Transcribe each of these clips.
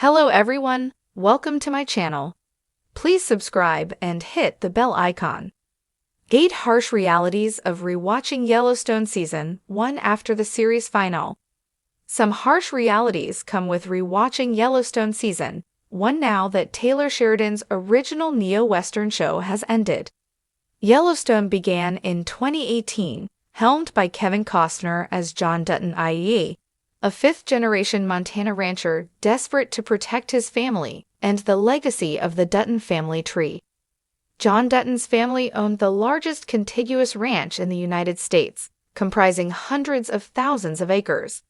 Hello everyone, welcome to my channel. Please subscribe and hit the bell icon. 8 harsh realities of rewatching Yellowstone Season 1 after the series finale. Some harsh realities come with rewatching Yellowstone Season 1 now that Taylor Sheridan's original neo-Western show has ended. Yellowstone began in 2018, helmed by Kevin Costner as John Dutton IE, a fifth-generation Montana rancher desperate to protect his family and the legacy of the Dutton family tree. John Dutton's family owned the largest contiguous ranch in the United States, comprising hundreds of thousands of acres.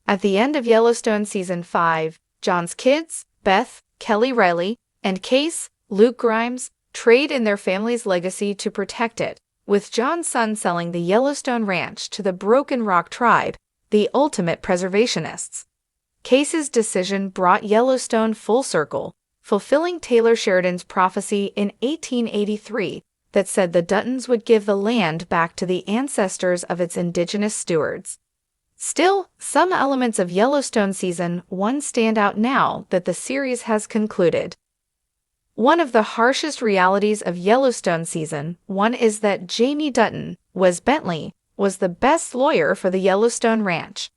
At the end of Yellowstone Season 5, John's kids, Beth, Kelly Riley, and Case, Luke Grimes, trade in their family's legacy to protect it, with John's son selling the Yellowstone Ranch to the Broken Rock tribe, the ultimate preservationists. Case's decision brought Yellowstone full circle, fulfilling Taylor Sheridan's prophecy in 1883 that said the Duttons would give the land back to the ancestors of its indigenous stewards. Still, some elements of Yellowstone Season 1 stand out now that the series has concluded. One of the harshest realities of Yellowstone Season 1 is that Jamie Dutton, Wes Bentley, was the best lawyer for the Yellowstone Ranch.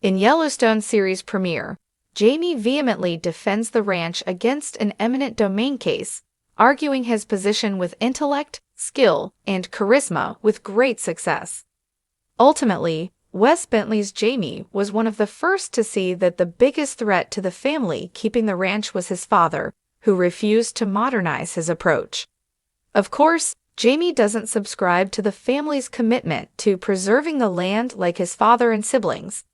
In Yellowstone series premiere, Jamie vehemently defends the ranch against an eminent domain case, arguing his position with intellect, skill, and charisma with great success. Ultimately, Wes Bentley's Jamie was one of the first to see that the biggest threat to the family keeping the ranch was his father, who refused to modernize his approach. Of course, Jamie doesn't subscribe to the family's commitment to preserving the land like his father and siblings,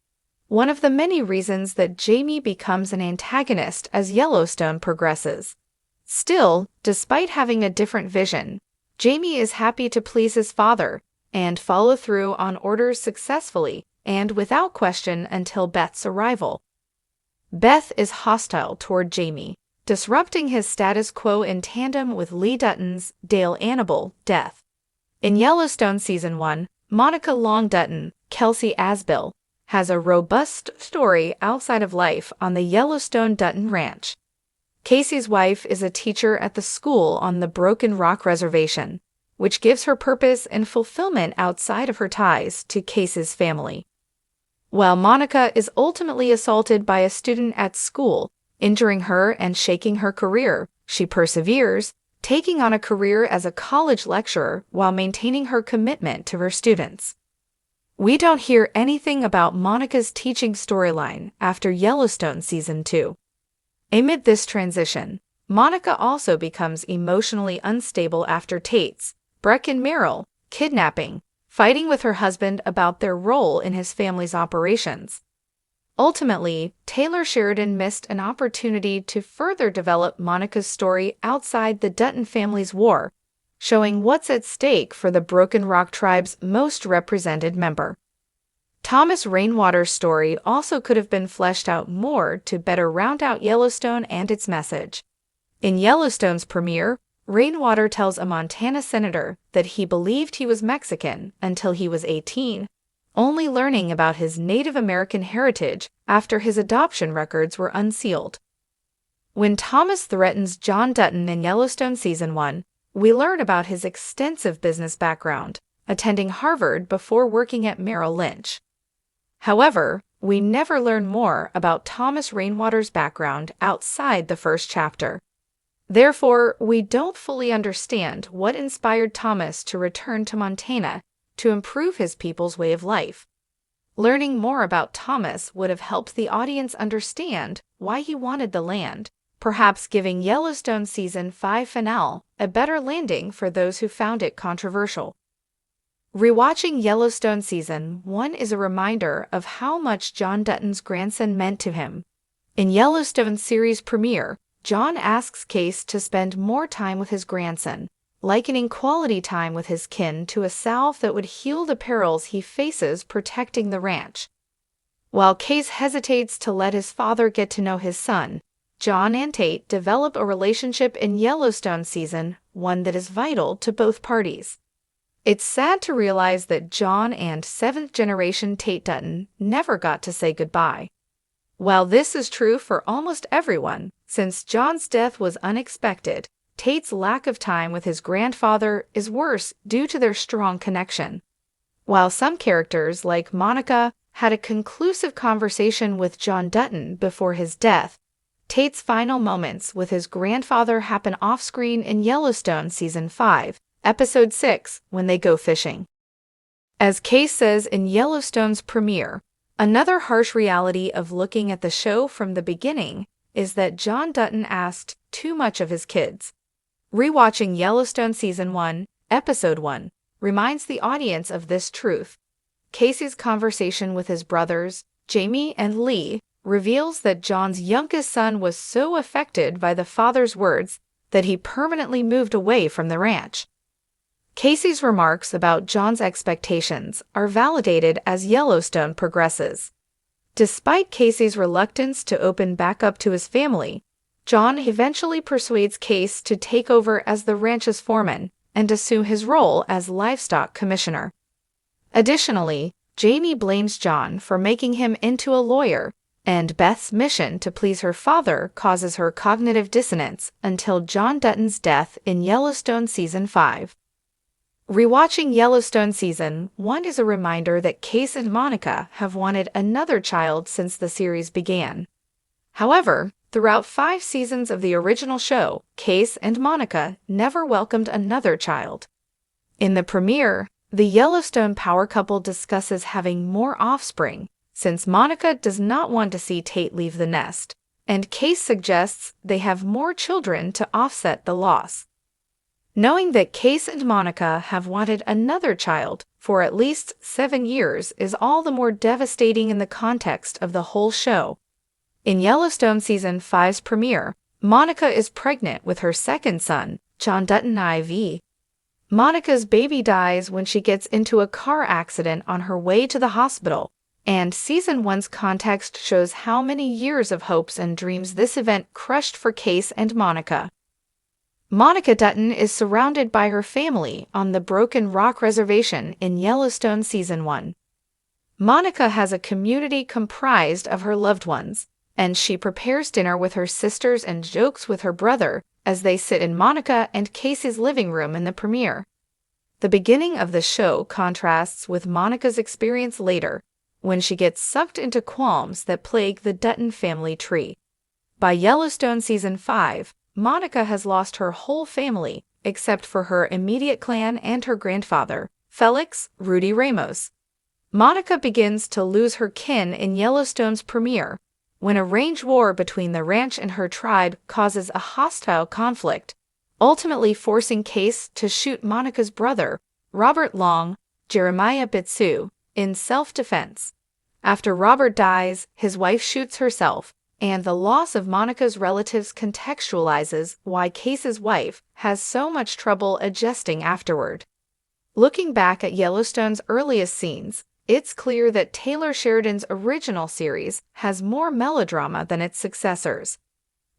one of the many reasons that Jamie becomes an antagonist as Yellowstone progresses. Still, despite having a different vision, Jamie is happy to please his father and follow through on orders successfully and without question until Beth's arrival. Beth is hostile toward Jamie, disrupting his status quo in tandem with Lee Dutton's Dale Annable death. In Yellowstone Season 1, Monica Long Dutton, Kelsey Asbill, has a robust story outside of life on the Yellowstone Dutton Ranch. Casey's wife is a teacher at the school on the Broken Rock Reservation, which gives her purpose and fulfillment outside of her ties to Casey's family. While Monica is ultimately assaulted by a student at school, injuring her and shaking her career, she perseveres, taking on a career as a college lecturer while maintaining her commitment to her students. We don't hear anything about Monica's teaching storyline after Yellowstone Season 2. Amid this transition, Monica also becomes emotionally unstable after Tate's, Breck and Merrill, kidnapping, fighting with her husband about their role in his family's operations. Ultimately, Taylor Sheridan missed an opportunity to further develop Monica's story outside the Dutton family's war, showing what's at stake for the Broken Rock tribe's most represented member. Thomas Rainwater's story also could have been fleshed out more to better round out Yellowstone and its message. In Yellowstone's premiere, Rainwater tells a Montana senator that he believed he was Mexican until he was 18, only learning about his Native American heritage after his adoption records were unsealed. When Thomas threatens John Dutton in Yellowstone Season 1, we learn about his extensive business background, attending Harvard before working at Merrill Lynch. However, we never learn more about Thomas Rainwater's background outside the first chapter. Therefore, we don't fully understand what inspired Thomas to return to Montana to improve his people's way of life. Learning more about Thomas would have helped the audience understand why he wanted the land, perhaps giving Yellowstone Season 5 finale a better landing for those who found it controversial. Rewatching Yellowstone Season 1 is a reminder of how much John Dutton's grandson meant to him. In Yellowstone series premiere, John asks Case to spend more time with his grandson, likening quality time with his kin to a salve that would heal the perils he faces protecting the ranch. While Case hesitates to let his father get to know his son, John and Tate develop a relationship in Yellowstone Season 1 that is vital to both parties. It's sad to realize that John and seventh-generation Tate Dutton never got to say goodbye. While this is true for almost everyone, since John's death was unexpected, Tate's lack of time with his grandfather is worse due to their strong connection. While some characters, like Monica, had a conclusive conversation with John Dutton before his death, Tate's final moments with his grandfather happen off-screen in Yellowstone Season 5, Episode 6, when they go fishing. As Case says in Yellowstone's premiere, another harsh reality of looking at the show from the beginning is that John Dutton asked too much of his kids. Rewatching Yellowstone Season 1, Episode 1, reminds the audience of this truth. Casey's conversation with his brothers, Jamie and Lee, reveals that John's youngest son was so affected by the father's words that he permanently moved away from the ranch. Casey's remarks about John's expectations are validated as Yellowstone progresses. Despite Casey's reluctance to open back up to his family, John eventually persuades Case to take over as the ranch's foreman and assume his role as livestock commissioner. Additionally, Jamie blames John for making him into a lawyer, and Beth's mission to please her father causes her cognitive dissonance until John Dutton's death in Yellowstone Season 5. Rewatching Yellowstone Season 1 is a reminder that Case and Monica have wanted another child since the series began. However, throughout 5 seasons of the original show, Case and Monica never welcomed another child. In the premiere, the Yellowstone power couple discusses having more offspring, since Monica does not want to see Tate leave the nest, and Case suggests they have more children to offset the loss. Knowing that Case and Monica have wanted another child for at least 7 years is all the more devastating in the context of the whole show. In Yellowstone Season 5's premiere, Monica is pregnant with her second son, John Dutton IV. Monica's baby dies when she gets into a car accident on her way to the hospital, and Season 1's context shows how many years of hopes and dreams this event crushed for Case and Monica. Monica Dutton is surrounded by her family on the Broken Rock Reservation in Yellowstone Season 1. Monica has a community comprised of her loved ones, and she prepares dinner with her sisters and jokes with her brother as they sit in Monica and Casey's living room in the premiere. The beginning of the show contrasts with Monica's experience later, when she gets sucked into qualms that plague the Dutton family tree. By Yellowstone Season 5, Monica has lost her whole family except for her immediate clan and her grandfather, Felix Rudy Ramos. Monica begins to lose her kin in Yellowstone's premiere, when a range war between the ranch and her tribe causes a hostile conflict, ultimately forcing Case to shoot Monica's brother, Robert Long, Jeremiah Bitsu, in self-defense. After Robert dies, his wife shoots herself, and the loss of Monica's relatives contextualizes why Case's wife has so much trouble adjusting afterward. Looking back at Yellowstone's earliest scenes, it's clear that Taylor Sheridan's original series has more melodrama than its successors.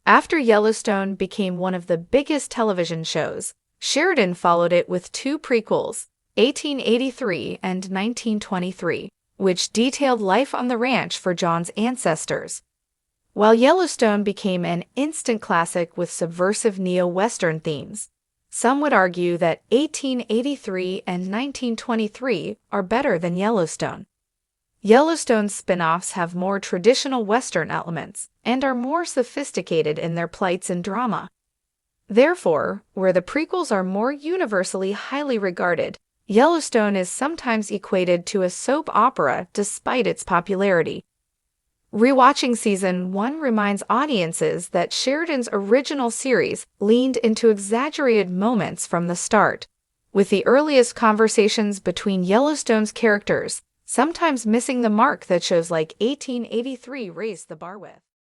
After Yellowstone became one of the biggest television shows, Sheridan followed it with 2 prequels, 1883 and 1923, which detailed life on the ranch for John's ancestors. While Yellowstone became an instant classic with subversive neo-Western themes, some would argue that 1883 and 1923 are better than Yellowstone. Yellowstone's spin-offs have more traditional Western elements and are more sophisticated in their plights and drama. Therefore, where the prequels are more universally highly regarded, Yellowstone is sometimes equated to a soap opera despite its popularity. Rewatching Season 1 reminds audiences that Sheridan's original series leaned into exaggerated moments from the start, with the earliest conversations between Yellowstone's characters sometimes missing the mark that shows like 1883 raised the bar with.